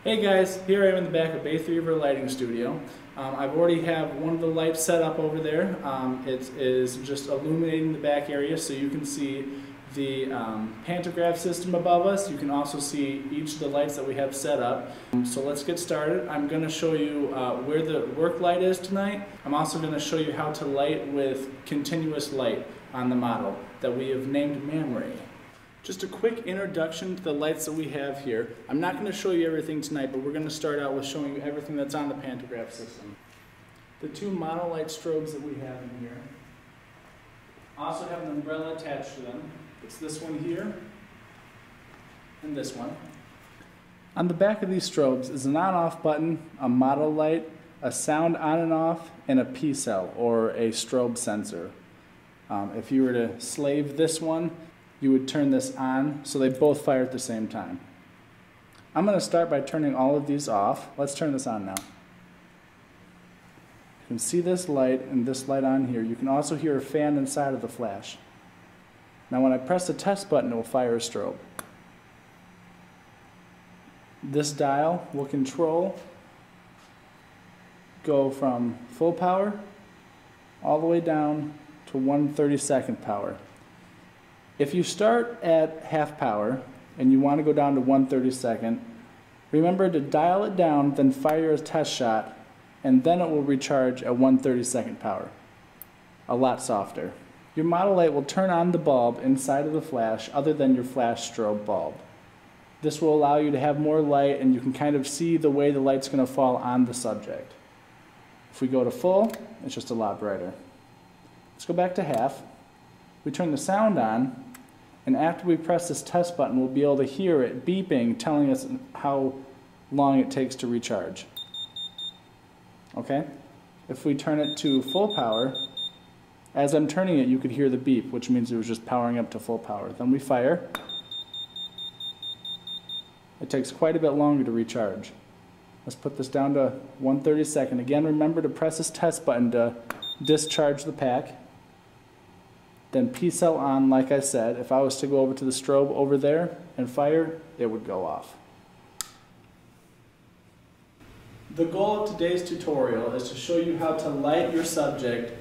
Hey guys, here I am in the back of Bay 3 of our lighting studio. I've already have one of the lights set up over there. It is just illuminating the back area so you can see the pantograph system above us. You can also see each of the lights that we have set up. So let's get started. I'm going to show you where the work light is tonight. I'm also going to show you how to light with continuous light on the model that we have named ManRay. Just a quick introduction to the lights that we have here. I'm not going to show you everything tonight, but we're going to start out with showing you everything that's on the pantograph system. The two monolight strobes that we have in here also have an umbrella attached to them. It's this one here and this one. On the back of these strobes is an on-off button, a model light, a sound on and off, and a P-cell, or a strobe sensor. If you were to slave this one, you would turn this on so they both fire at the same time. I'm going to start by turning all of these off. Let's turn this on now. You can see this light and this light on here. You can also hear a fan inside of the flash. Now when I press the test button, it will fire a strobe. This dial will go from full power all the way down to 1/32 power. If you start at half power and you want to go down to 1/32, remember to dial it down, then fire a test shot, and then it will recharge at 1/32 power. A lot softer. Your model light will turn on the bulb inside of the flash other than your flash strobe bulb. This will allow you to have more light and you can kind of see the way the light's going to fall on the subject. If we go to full, it's just a lot brighter. Let's go back to half. We turn the sound on, and after we press this test button, we'll be able to hear it beeping, telling us how long it takes to recharge. Okay? If we turn it to full power, as I'm turning it, you could hear the beep, which means it was just powering up to full power. Then we fire. It takes quite a bit longer to recharge. Let's put this down to 1/32. Again, remember to press this test button to discharge the pack. Then P-cell on, like I said. If I was to go over to the strobe over there and fire, it would go off. The goal of today's tutorial is to show you how to light your subject.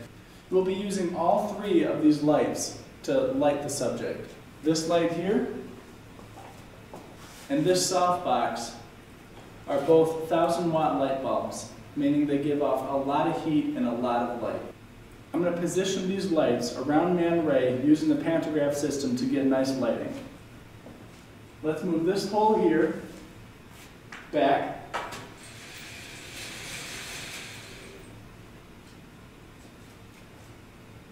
We'll be using all three of these lights to light the subject. This light here and this softbox are both 1,000-watt light bulbs, meaning they give off a lot of heat and a lot of light. I'm going to position these lights around ManRay using the pantograph system to get nice lighting. Let's move this hole here back.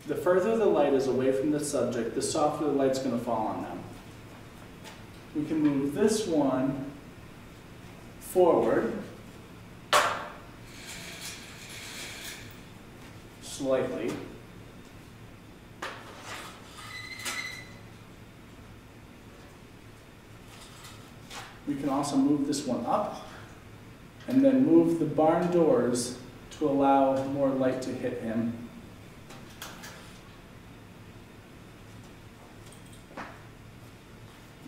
The further the light is away from the subject, the softer the light's going to fall on them. We can move this one forward slightly. We can also move this one up and then move the barn doors to allow more light to hit him.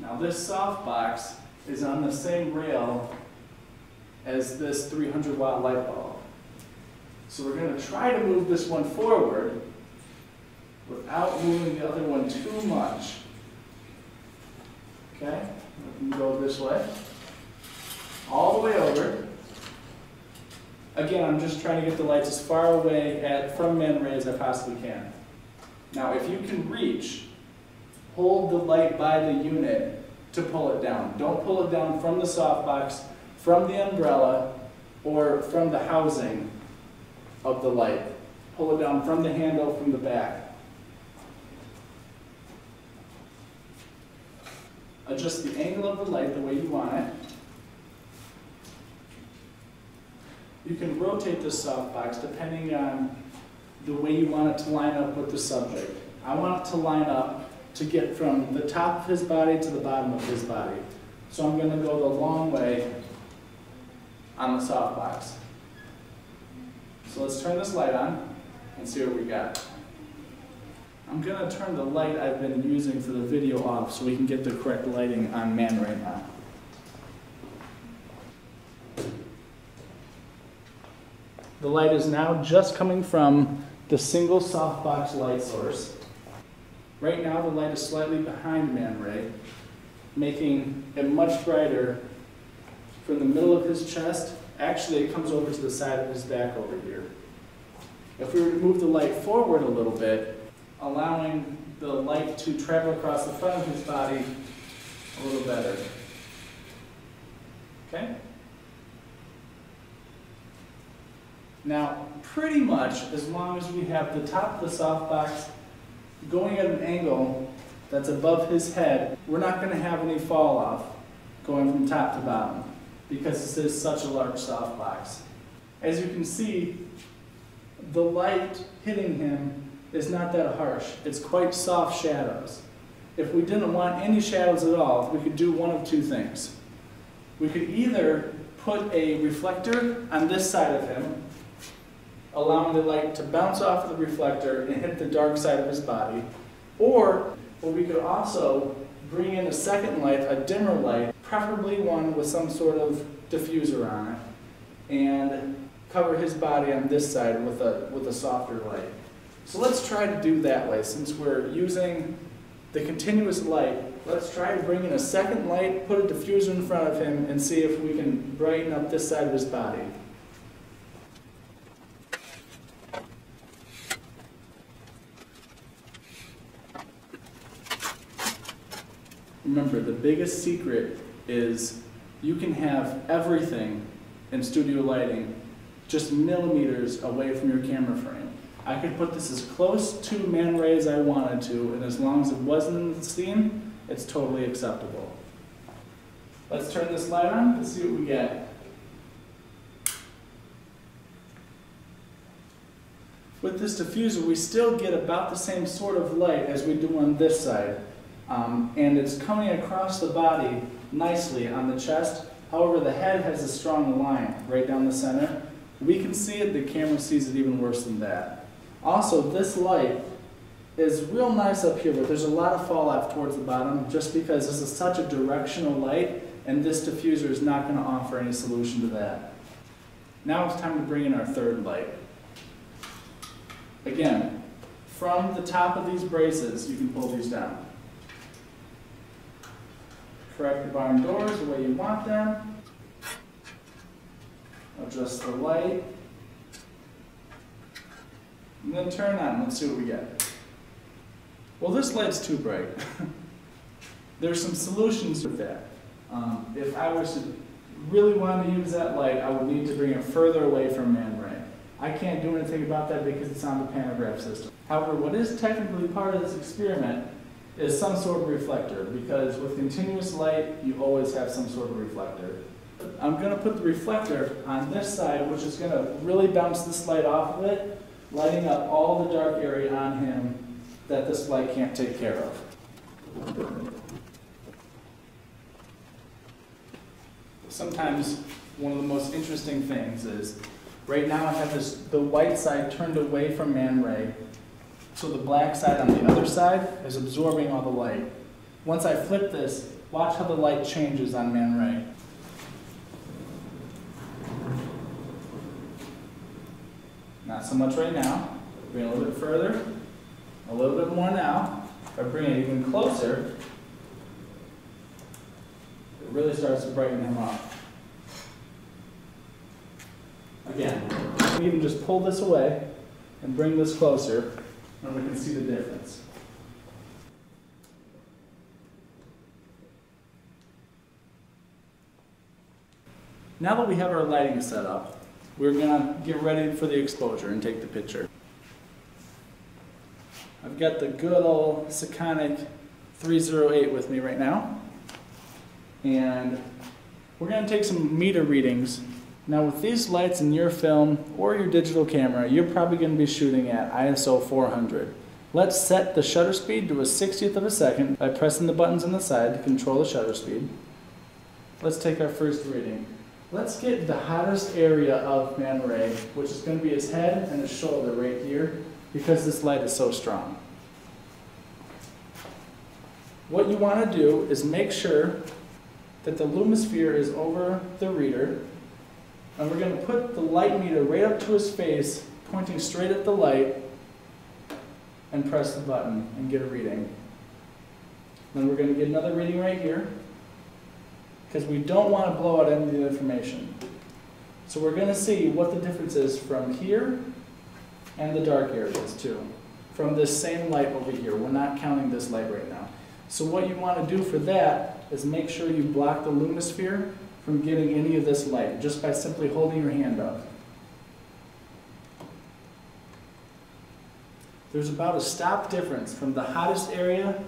Now this softbox is on the same rail as this 300-watt light bulb. So we're going to try to move this one forward without moving the other one too much. Okay, we can go this way, all the way over. Again, I'm just trying to get the lights as far away from ManRay as I possibly can. Now, if you can reach, hold the light by the unit to pull it down. Don't pull it down from the softbox, from the umbrella, or from the housing of the light. Pull it down from the handle from the back. Adjust the angle of the light the way you want it. You can rotate this softbox depending on the way you want it to line up with the subject. I want it to line up to get from the top of his body to the bottom of his body. So I'm going to go the long way on the softbox. So let's turn this light on and see what we got. I'm going to turn the light I've been using for the video off so we can get the correct lighting on ManRay now. The light is now just coming from the single softbox light source. Right now the light is slightly behind ManRay, making it much brighter from the middle of his chest. Actually, it comes over to the side of his back over here. If we were to move the light forward a little bit, allowing the light to travel across the front of his body a little better. Okay? Now, pretty much, as long as we have the top of the softbox going at an angle that's above his head, we're not going to have any fall off going from top to bottom, because this is such a large softbox. As you can see, the light hitting him is not that harsh. It's quite soft shadows. If we didn't want any shadows at all, we could do one of two things. We could either put a reflector on this side of him, allowing the light to bounce off of the reflector and hit the dark side of his body, or we could also bring in a second light, a dimmer light, preferably one with some sort of diffuser on it, and cover his body on this side with a softer light. So let's try to do that way. Since we're using the continuous light, let's try to bring in a second light, put a diffuser in front of him, and see if we can brighten up this side of his body. Remember, the biggest secret is you can have everything in studio lighting just millimeters away from your camera frame. I could put this as close to ManRay as I wanted to, and as long as it wasn't in the scene, it's totally acceptable. Let's turn this light on and see what we get. With this diffuser, we still get about the same sort of light as we do on this side. And it's coming across the body nicely on the chest. However, the head has a strong line right down the center. We can see it, the camera sees it even worse than that. Also, this light is real nice up here, but there's a lot of fall off towards the bottom just because this is such a directional light, and this diffuser is not going to offer any solution to that. Now it's time to bring in our third light. Again, from the top of these braces, you can pull these down. Correct the barn doors the way you want them. Adjust the light. And then turn on. Let's see what we get. Well, this light's too bright. There's some solutions with that. If I was to really want to use that light, I would need to bring it further away from ManRay. I can't do anything about that because it's on the pantograph system. However, what is technically part of this experiment is some sort of reflector, because with continuous light, you always have some sort of reflector. I'm going to put the reflector on this side, which is going to really bounce this light off of it, lighting up all the dark area on him that this light can't take care of. Sometimes one of the most interesting things is, right now I have the white side turned away from ManRay, so the black side on the other side is absorbing all the light. Once I flip this, watch how the light changes on ManRay. Not so much right now. Bring it a little bit further, a little bit more now. If I bring it even closer, it really starts to brighten him up. Again, you can even just pull this away and bring this closer, and we can see the difference. Now that we have our lighting set up, we're going to get ready for the exposure and take the picture. I've got the good old Sekonic 308 with me right now, and we're going to take some meter readings. Now with these lights in your film or your digital camera, you're probably going to be shooting at ISO 400. Let's set the shutter speed to a 60th of a second by pressing the buttons on the side to control the shutter speed. Let's take our first reading. Let's get the hottest area of ManRay, which is going to be his head and his shoulder right here, because this light is so strong. What you want to do is make sure that the lumisphere is over the reader, And we're going to put the light meter right up to his face, pointing straight at the light, and press the button and get a reading. Then we're going to get another reading right here, because we don't want to blow out any of the information. So we're going to see what the difference is from here and the dark areas too, from this same light over here. We're not counting this light right now. So what you want to do for that is make sure you block the luminosphere from getting any of this light, just by simply holding your hand up. There's about a stop difference from the hottest area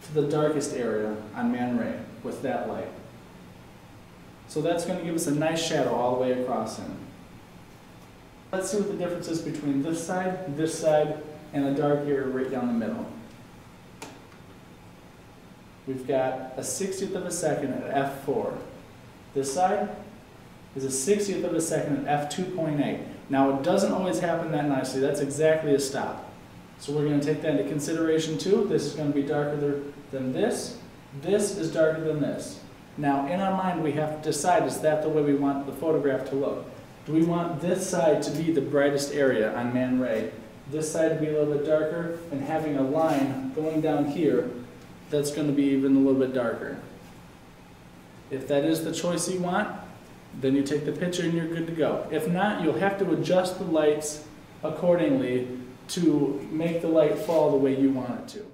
to the darkest area on ManRay with that light. So that's going to give us a nice shadow all the way across him. Let's see what the difference is between this side, and a dark area right down the middle. We've got a 60th of a second at f4. This side is a 60th of a second at f2.8. Now it doesn't always happen that nicely. That's exactly a stop. So we're going to take that into consideration too. This is going to be darker than this. This is darker than this. Now in our mind we have to decide, is that the way we want the photograph to look? Do we want this side to be the brightest area on ManRay, this side to be a little bit darker, and having a line going down here that's going to be even a little bit darker? If that is the choice you want, then you take the picture and you're good to go. If not, you'll have to adjust the lights accordingly to make the light fall the way you want it to.